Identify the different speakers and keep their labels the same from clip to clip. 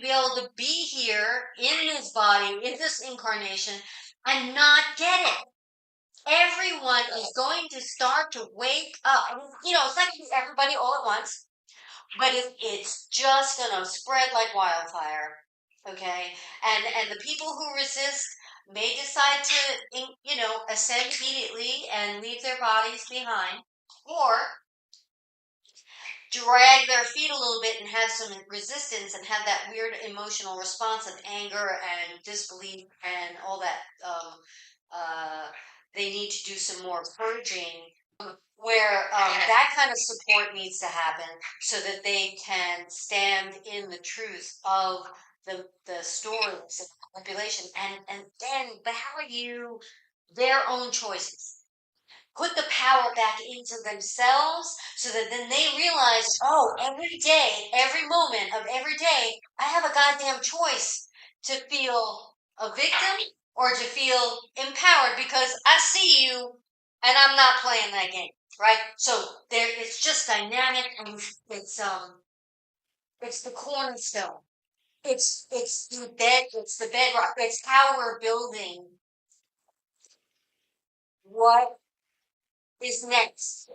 Speaker 1: be able to be here in this body, in this incarnation, and not get it. Everyone is going to start to wake up. I mean, it's not going to be everybody all at once, but it's just going to spread like wildfire. Okay, and the people who resist may decide to, ascend immediately and leave their bodies behind, or drag their feet a little bit and have some resistance and have that weird emotional response of anger and disbelief and all that. Uh, they need to do some more purging where that kind of support needs to happen so that they can stand in the truth of the stories of the population and then value their own choices, put the power back into themselves so that then they realize, oh, every day, every moment of every day, I have a goddamn choice to feel a victim or to feel empowered because I see you and I'm not playing that game, right? So it's just dynamic and it's the cornerstone. It's the bedrock. It's how we're building what is next.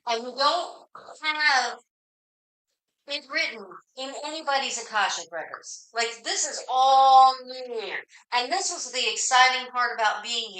Speaker 1: And we don't have it written in anybody's Akashic records. Like, this is all new. And this was the exciting part about being here.